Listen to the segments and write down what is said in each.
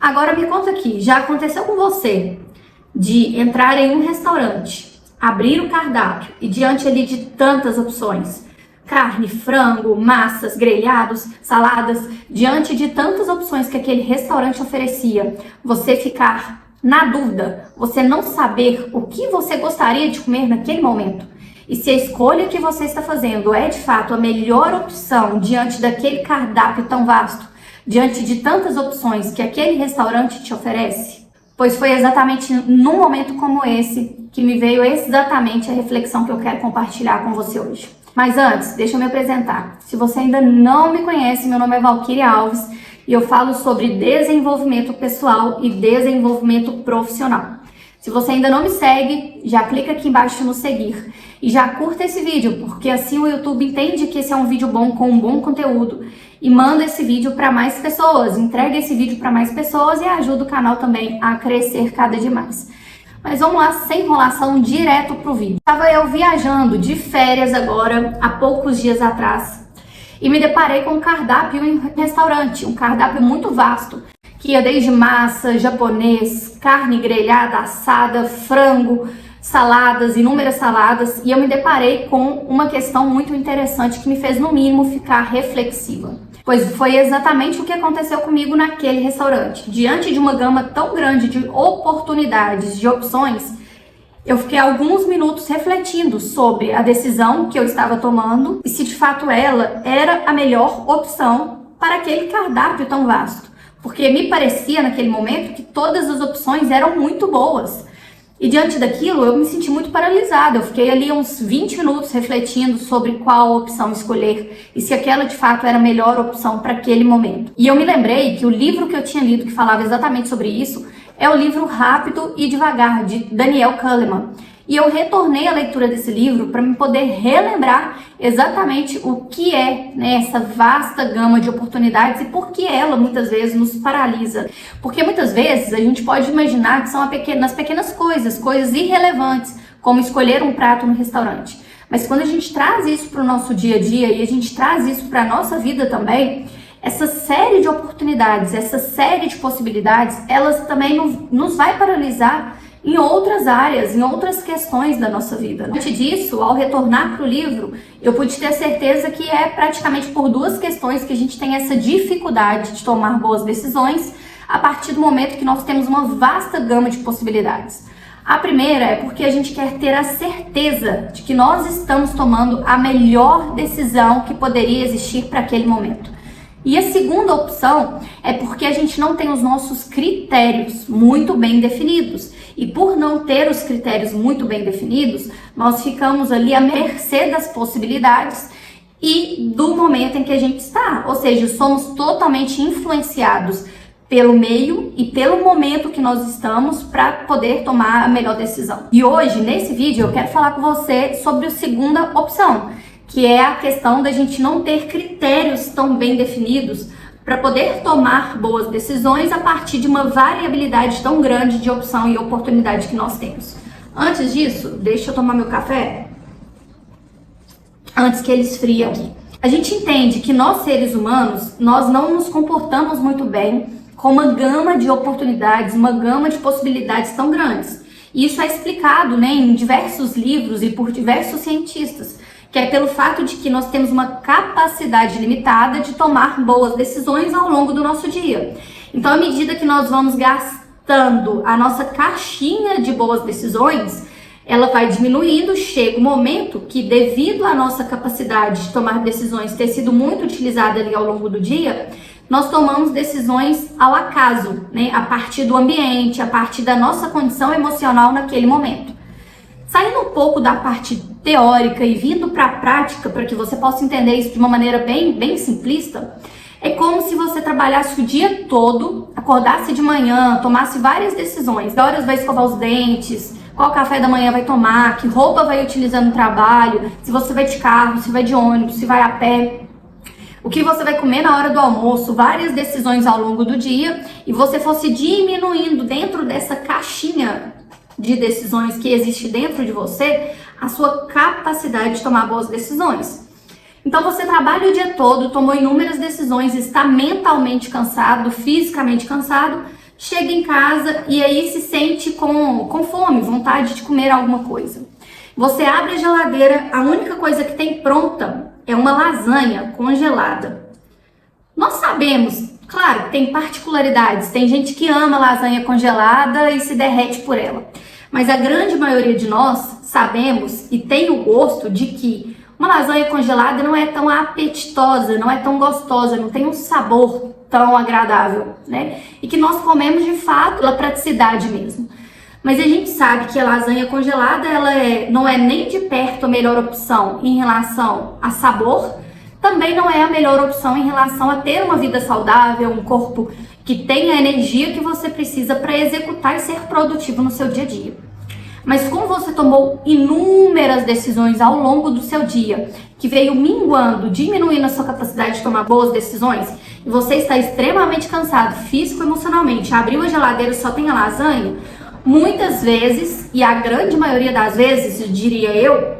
Agora me conta aqui, já aconteceu com você de entrar em um restaurante, abrir o cardápio e diante ali de tantas opções, carne, frango, massas, grelhados, saladas, diante de tantas opções que aquele restaurante oferecia, você ficar na dúvida, você não saber o que você gostaria de comer naquele momento? E se a escolha que você está fazendo é de fato a melhor opção diante daquele cardápio tão vasto, diante de tantas opções que aquele restaurante te oferece? Pois foi exatamente num momento como esse que me veio exatamente a reflexão que eu quero compartilhar com você hoje. Mas antes, deixa eu me apresentar. Se você ainda não me conhece, meu nome é Valquíria Alves e eu falo sobre desenvolvimento pessoal e desenvolvimento profissional. Se você ainda não me segue, já clica aqui embaixo no seguir e já curta esse vídeo, porque assim o YouTube entende que esse é um vídeo bom com um bom conteúdo e manda esse vídeo para mais pessoas, entrega esse vídeo para mais pessoas e ajuda o canal também a crescer cada dia mais. Mas vamos lá, sem enrolação, direto pro vídeo. Estava eu viajando de férias agora, há poucos dias atrás, e me deparei com um cardápio em restaurante, um cardápio muito vasto, que ia desde massa, japonês, carne grelhada, assada, frango, saladas, inúmeras saladas, e eu me deparei com uma questão muito interessante que me fez, no mínimo, ficar reflexiva. Pois foi exatamente o que aconteceu comigo naquele restaurante. Diante de uma gama tão grande de oportunidades, de opções, eu fiquei alguns minutos refletindo sobre a decisão que eu estava tomando e se de fato ela era a melhor opção para aquele cardápio tão vasto. Porque me parecia naquele momento que todas as opções eram muito boas. E diante daquilo eu me senti muito paralisada, eu fiquei ali uns 20 minutos refletindo sobre qual opção escolher e se aquela de fato era a melhor opção para aquele momento. E eu me lembrei que o livro que eu tinha lido que falava exatamente sobre isso é o livro Rápido e Devagar, de Daniel Kahneman. E eu retornei à leitura desse livro para me poder relembrar exatamente o que é, né, essa vasta gama de oportunidades e por que ela muitas vezes nos paralisa. Porque muitas vezes a gente pode imaginar que são nas pequenas coisas irrelevantes, como escolher um prato no restaurante. Mas quando a gente traz isso para o nosso dia a dia e a gente traz isso para a nossa vida também, essa série de oportunidades, essa série de possibilidades, elas também nos vai paralisar em outras áreas, em outras questões da nossa vida. Antes disso, ao retornar para o livro, eu pude ter certeza que é praticamente por duas questões que a gente tem essa dificuldade de tomar boas decisões a partir do momento que nós temos uma vasta gama de possibilidades. A primeira é porque a gente quer ter a certeza de que nós estamos tomando a melhor decisão que poderia existir para aquele momento. E a segunda opção é porque a gente não tem os nossos critérios muito bem definidos. E por não ter os critérios muito bem definidos, nós ficamos ali à mercê das possibilidades e do momento em que a gente está. Ou seja, somos totalmente influenciados pelo meio e pelo momento que nós estamos para poder tomar a melhor decisão. E hoje, nesse vídeo, eu quero falar com você sobre a segunda opção, que é a questão da gente não ter critérios tão bem definidos para poder tomar boas decisões a partir de uma variabilidade tão grande de opção e oportunidade que nós temos. Antes disso, deixa eu tomar meu café antes que ele esfrie aqui. A gente entende que nós, seres humanos, nós não nos comportamos muito bem com uma gama de oportunidades, uma gama de possibilidades tão grandes. E isso é explicado, né, em diversos livros e por diversos cientistas, que é pelo fato de que nós temos uma capacidade limitada de tomar boas decisões ao longo do nosso dia. Então, à medida que nós vamos gastando a nossa caixinha de boas decisões, ela vai diminuindo, chega um momento que, devido à nossa capacidade de tomar decisões ter sido muito utilizada ali ao longo do dia, nós tomamos decisões ao acaso, né? A partir do ambiente, a partir da nossa condição emocional naquele momento. Saindo um pouco da parte teórica e vindo para a prática, para que você possa entender isso de uma maneira bem simplista, é como se você trabalhasse o dia todo, acordasse de manhã, tomasse várias decisões. Que horas vai escovar os dentes, qual café da manhã vai tomar, que roupa vai utilizar no trabalho, se você vai de carro, se vai de ônibus, se vai a pé, o que você vai comer na hora do almoço, várias decisões ao longo do dia, e você fosse diminuindo dentro dessa caixinha de decisões que existe dentro de você, a sua capacidade de tomar boas decisões. Então você trabalha o dia todo, tomou inúmeras decisões, está mentalmente cansado, fisicamente cansado, chega em casa e aí se sente com fome, vontade de comer alguma coisa. Você abre a geladeira, a única coisa que tem pronta é uma lasanha congelada. Nós sabemos, claro, que tem particularidades, tem gente que ama lasanha congelada e se derrete por ela. Mas a grande maioria de nós sabemos e tem o gosto de que uma lasanha congelada não é tão apetitosa, não é tão gostosa, não tem um sabor tão agradável, né? E que nós comemos de fato pela praticidade mesmo. Mas a gente sabe que a lasanha congelada não é nem de perto a melhor opção em relação a sabor, também não é a melhor opção em relação a ter uma vida saudável, um corpo que tenha a energia que você precisa para executar e ser produtivo no seu dia a dia. Mas como você tomou inúmeras decisões ao longo do seu dia, que veio minguando, diminuindo a sua capacidade de tomar boas decisões, e você está extremamente cansado, físico e emocionalmente, abriu a geladeira e só tem a lasanha, muitas vezes, e a grande maioria das vezes, diria eu,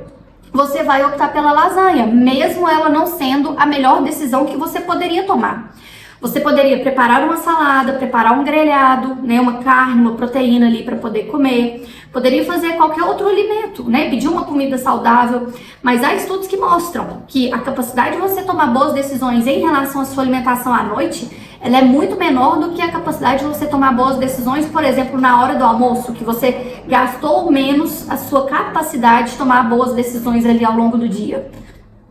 você vai optar pela lasanha, mesmo ela não sendo a melhor decisão que você poderia tomar. Você poderia preparar uma salada, preparar um grelhado, né, uma carne, uma proteína ali para poder comer. Poderia fazer qualquer outro alimento, né, pedir uma comida saudável. Mas há estudos que mostram que a capacidade de você tomar boas decisões em relação à sua alimentação à noite, ela é muito menor do que a capacidade de você tomar boas decisões, por exemplo, na hora do almoço, que você gastou menos a sua capacidade de tomar boas decisões ali ao longo do dia.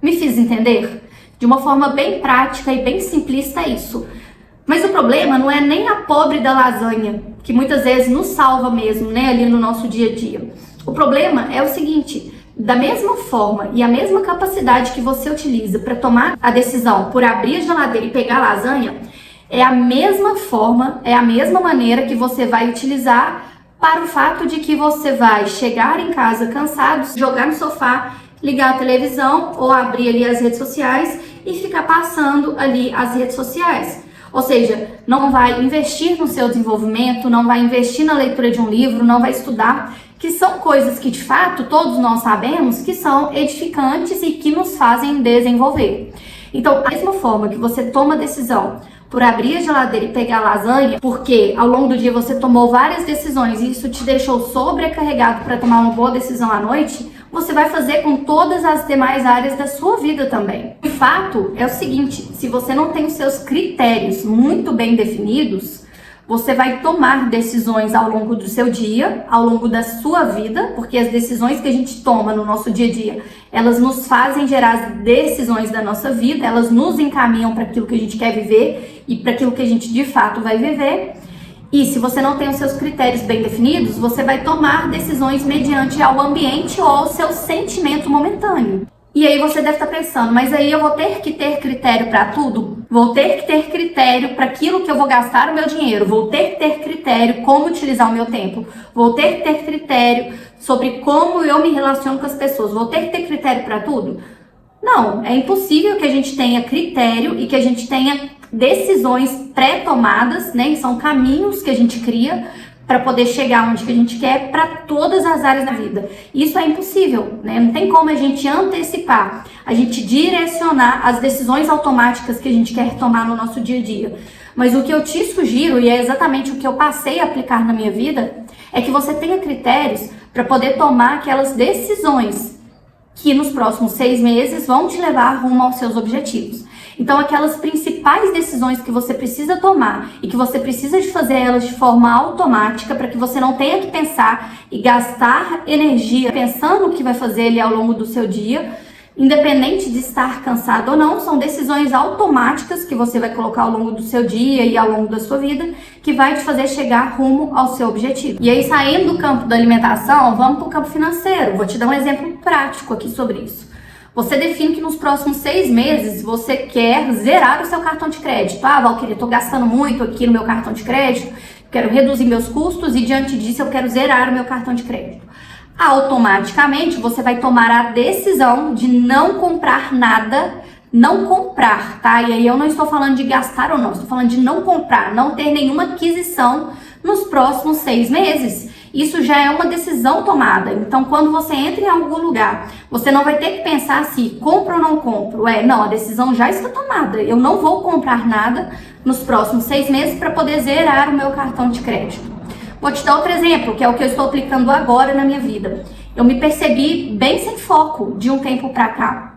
Me fiz entender? De uma forma bem prática e bem simplista é isso. Mas o problema não é nem a pobre da lasanha, que muitas vezes nos salva mesmo, né, ali no nosso dia a dia. O problema é o seguinte, da mesma forma e a mesma capacidade que você utiliza para tomar a decisão por abrir a geladeira e pegar a lasanha, é a mesma forma, é a mesma maneira que você vai utilizar para o fato de que você vai chegar em casa cansado, jogar no sofá, ligar a televisão ou abrir ali as redes sociais e ficar passando ali as redes sociais. Ou seja, não vai investir no seu desenvolvimento, não vai investir na leitura de um livro, não vai estudar, que são coisas que de fato todos nós sabemos que são edificantes e que nos fazem desenvolver. Então, da mesma forma que você toma a decisão por abrir a geladeira e pegar a lasanha, porque ao longo do dia você tomou várias decisões e isso te deixou sobrecarregado para tomar uma boa decisão à noite, você vai fazer com todas as demais áreas da sua vida também. O fato é o seguinte, se você não tem os seus critérios muito bem definidos, você vai tomar decisões ao longo do seu dia, ao longo da sua vida, porque as decisões que a gente toma no nosso dia a dia, elas nos fazem gerar as decisões da nossa vida, elas nos encaminham para aquilo que a gente quer viver e para aquilo que a gente de fato vai viver. E se você não tem os seus critérios bem definidos, você vai tomar decisões mediante ao ambiente ou ao seu sentimento momentâneo. E aí você deve estar pensando, mas aí eu vou ter que ter critério para tudo? Vou ter que ter critério para aquilo que eu vou gastar o meu dinheiro? Vou ter que ter critério como utilizar o meu tempo? Vou ter que ter critério sobre como eu me relaciono com as pessoas? Vou ter que ter critério para tudo? Não, é impossível que a gente tenha critério e que a gente tenha decisões pré-tomadas, né? São caminhos que a gente cria para poder chegar onde que a gente quer para todas as áreas da vida. Isso é impossível, né? Não tem como a gente antecipar, a gente direcionar as decisões automáticas que a gente quer tomar no nosso dia a dia. Mas o que eu te sugiro, e é exatamente o que eu passei a aplicar na minha vida, é que você tenha critérios para poder tomar aquelas decisões que nos próximos 6 meses vão te levar rumo aos seus objetivos. Então, aquelas principais decisões que você precisa tomar e que você precisa de fazer elas de forma automática para que você não tenha que pensar e gastar energia pensando o que vai fazer ali ao longo do seu dia, independente de estar cansado ou não, são decisões automáticas que você vai colocar ao longo do seu dia e ao longo da sua vida que vai te fazer chegar rumo ao seu objetivo. E aí, saindo do campo da alimentação, vamos para o campo financeiro. Vou te dar um exemplo prático aqui sobre isso. Você define que nos próximos 6 meses você quer zerar o seu cartão de crédito. Ah, Valquíria, eu tô gastando muito aqui no meu cartão de crédito, quero reduzir meus custos e diante disso eu quero zerar o meu cartão de crédito. Automaticamente você vai tomar a decisão de não comprar nada, não comprar, tá? E aí eu não estou falando de gastar ou não, estou falando de não comprar, não ter nenhuma aquisição nos próximos 6 meses. Isso já é uma decisão tomada. Então, quando você entra em algum lugar, você não vai ter que pensar se compro ou não compro. Não, a decisão já está tomada. Eu não vou comprar nada nos próximos 6 meses para poder zerar o meu cartão de crédito. Vou te dar outro exemplo, que é o que eu estou aplicando agora na minha vida. Eu me percebi bem sem foco de um tempo para cá.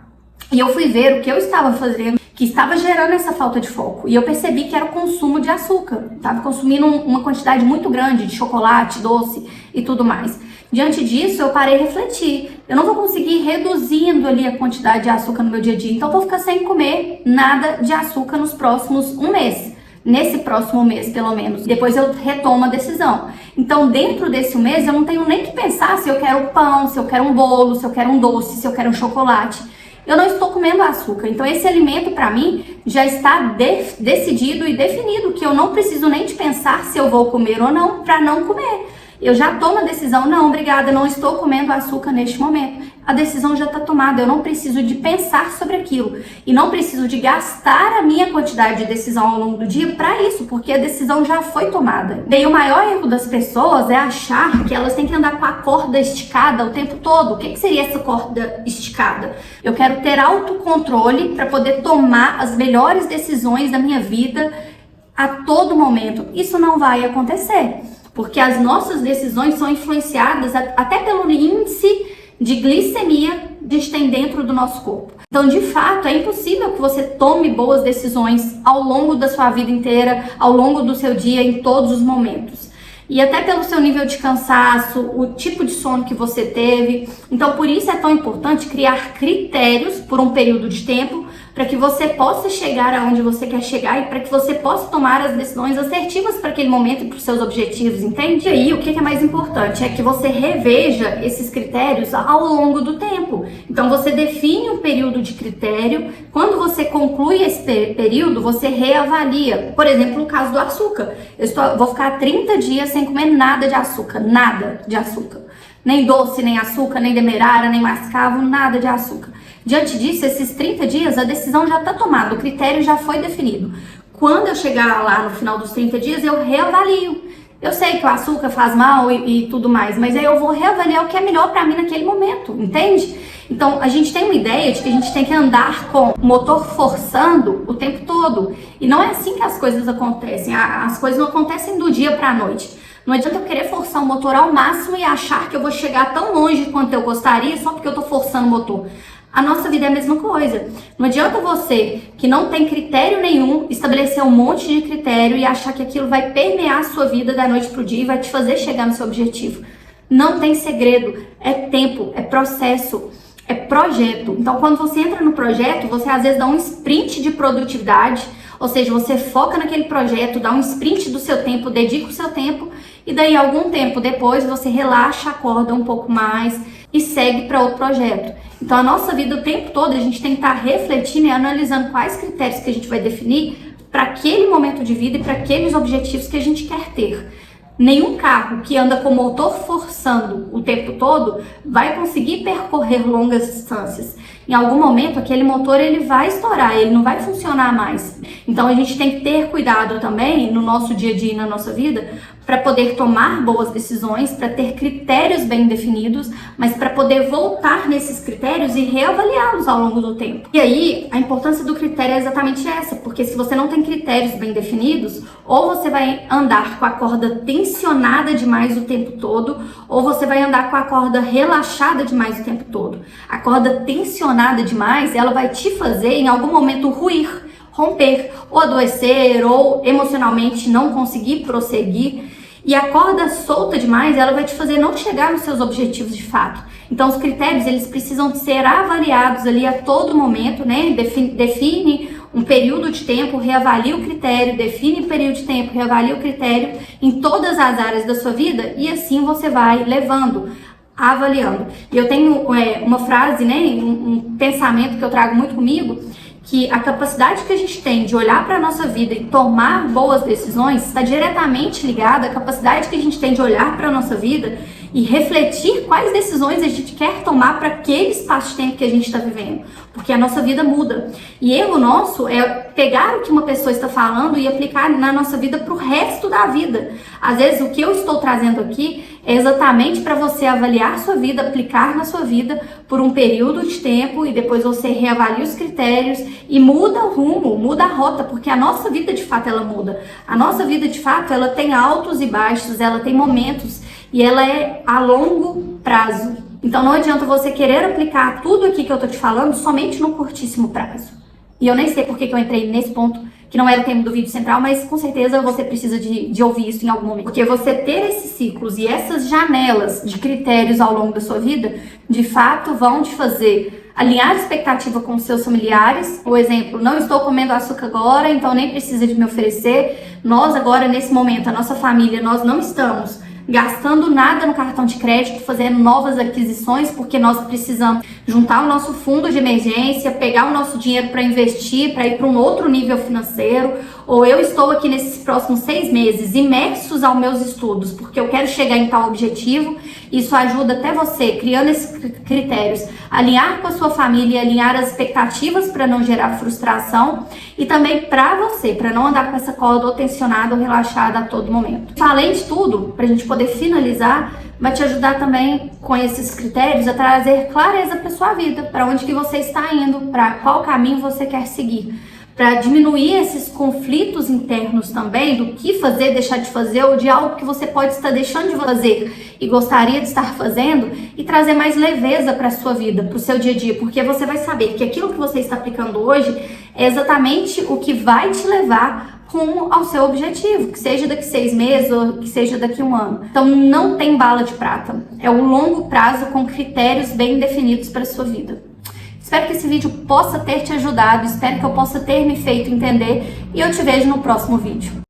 E eu fui ver o que eu estava fazendo, que estava gerando essa falta de foco. E eu percebi que era o consumo de açúcar. Estava consumindo uma quantidade muito grande de chocolate, doce e tudo mais. Diante disso, eu parei e refleti. Eu não vou conseguir ir reduzindo ali a quantidade de açúcar no meu dia a dia. Então, eu vou ficar sem comer nada de açúcar nos próximos 1 mês. Nesse próximo mês, pelo menos. Depois eu retomo a decisão. Então, dentro desse mês, eu não tenho nem que pensar se eu quero pão, se eu quero um bolo, se eu quero um doce, se eu quero um chocolate. Eu não estou comendo açúcar. Então, esse alimento, para mim, já está decidido e definido, que eu não preciso nem de pensar se eu vou comer ou não, para não comer. Eu já tomo a decisão, não, obrigada, não estou comendo açúcar neste momento. A decisão já está tomada, eu não preciso de pensar sobre aquilo. E não preciso de gastar a minha quantidade de decisão ao longo do dia para isso, porque a decisão já foi tomada. E o maior erro das pessoas é achar que elas têm que andar com a corda esticada o tempo todo. O que seria essa corda esticada? Eu quero ter autocontrole para poder tomar as melhores decisões da minha vida a todo momento. Isso não vai acontecer. Porque as nossas decisões são influenciadas até pelo índice de glicemia que a gente tem dentro do nosso corpo. Então, de fato, é impossível que você tome boas decisões ao longo da sua vida inteira, ao longo do seu dia, em todos os momentos. E até pelo seu nível de cansaço, o tipo de sono que você teve. Então, por isso é tão importante criar critérios por um período de tempo para que você possa chegar aonde você quer chegar e para que você possa tomar as decisões assertivas para aquele momento e para os seus objetivos, entende? E aí, o que é mais importante é que você reveja esses critérios ao longo do tempo. Então, você define um período de critério. Quando você conclui esse período, você reavalia. Por exemplo, no caso do açúcar. Vou ficar 30 dias sem comer nada de açúcar. Nada de açúcar. Nem doce, nem açúcar, nem demerara, nem mascavo, nada de açúcar. Diante disso, esses 30 dias, a decisão já está tomada, o critério já foi definido. Quando eu chegar lá no final dos 30 dias, eu reavalio. Eu sei que o açúcar faz mal e tudo mais, mas aí eu vou reavaliar o que é melhor para mim naquele momento, entende? Então, a gente tem uma ideia de que a gente tem que andar com o motor forçando o tempo todo. E não é assim que as coisas acontecem. As coisas não acontecem do dia para a noite. Não adianta eu querer forçar o motor ao máximo e achar que eu vou chegar tão longe quanto eu gostaria só porque eu tô forçando o motor. A nossa vida é a mesma coisa. Não adianta você, que não tem critério nenhum, estabelecer um monte de critério e achar que aquilo vai permear a sua vida da noite pro dia e vai te fazer chegar no seu objetivo. Não tem segredo. É tempo, é processo, é projeto. Então, quando você entra no projeto, você às vezes dá um sprint de produtividade, ou seja, você foca naquele projeto, dá um sprint do seu tempo, dedica o seu tempo, e daí algum tempo depois você relaxa, acorda um pouco mais e segue para outro projeto. Então, a nossa vida o tempo todo, a gente tem que estar refletindo e analisando quais critérios que a gente vai definir para aquele momento de vida e para aqueles objetivos que a gente quer ter. Nenhum carro que anda com o motor forçando o tempo todo vai conseguir percorrer longas distâncias. Em algum momento, aquele motor ele vai estourar, ele não vai funcionar mais. Então, a gente tem que ter cuidado também no nosso dia a dia e na nossa vida para poder tomar boas decisões, para ter critérios bem definidos, mas para poder voltar nesses critérios e reavaliá-los ao longo do tempo. E aí, a importância do critério é exatamente essa, porque se você não tem critérios bem definidos, ou você vai andar com a corda tensionada demais o tempo todo, ou você vai andar com a corda relaxada demais o tempo todo. A corda tensionada demais, ela vai te fazer em algum momento ruir, romper, ou adoecer, ou emocionalmente não conseguir prosseguir. E a corda solta demais, ela vai te fazer não chegar nos seus objetivos de fato. Então, os critérios, eles precisam ser avaliados ali a todo momento, né? Define um período de tempo, reavalia o critério, define um período de tempo, reavalia o critério em todas as áreas da sua vida e assim você vai levando, avaliando. E eu tenho uma frase, né? Um pensamento que eu trago muito comigo, que a capacidade que a gente tem de olhar para a nossa vida e tomar boas decisões está diretamente ligada à capacidade que a gente tem de olhar para a nossa vida e refletir quais decisões a gente quer tomar para aquele espaço de tempo que a gente está vivendo, porque a nossa vida muda. E erro nosso é pegar o que uma pessoa está falando e aplicar na nossa vida para o resto da vida. Às vezes o que eu estou trazendo aqui é exatamente para você avaliar sua vida, aplicar na sua vida por um período de tempo e depois você reavalia os critérios e muda o rumo, muda a rota, porque a nossa vida de fato ela muda. A nossa vida de fato ela tem altos e baixos, ela tem momentos e ela é a longo prazo. Então não adianta você querer aplicar tudo aqui que eu tô te falando somente no curtíssimo prazo. E eu nem sei por que eu entrei nesse ponto, que não era o tema do vídeo central, mas com certeza você precisa de ouvir isso em algum momento. Porque você ter esses ciclos e essas janelas de critérios ao longo da sua vida, de fato vão te fazer alinhar a expectativa com os seus familiares. Por exemplo, não estou comendo açúcar agora, então nem precisa de me oferecer. Nós agora, nesse momento, a nossa família, nós não estamos gastando nada no cartão de crédito, fazendo novas aquisições, porque nós precisamos juntar o nosso fundo de emergência, pegar o nosso dinheiro para investir, para ir para um outro nível financeiro, ou eu estou aqui nesses próximos 6 meses imersos aos meus estudos, porque eu quero chegar em tal objetivo. Isso ajuda até você, criando esses critérios, alinhar com a sua família, alinhar as expectativas para não gerar frustração e também para você, para não andar com essa corda ou tensionada ou relaxada a todo momento. Além de tudo, para a gente poder finalizar, vai te ajudar também com esses critérios a trazer clareza para sua vida, para onde que você está indo, para qual caminho você quer seguir, para diminuir esses conflitos internos também do que fazer, deixar de fazer, ou de algo que você pode estar deixando de fazer e gostaria de estar fazendo, e trazer mais leveza para a sua vida, para o seu dia a dia, porque você vai saber que aquilo que você está aplicando hoje é exatamente o que vai te levar rumo ao seu objetivo, que seja daqui 6 meses ou que seja daqui 1 ano. Então não tem bala de prata, é um longo prazo com critérios bem definidos para a sua vida. Espero que esse vídeo possa ter te ajudado, espero que eu possa ter me feito entender e eu te vejo no próximo vídeo.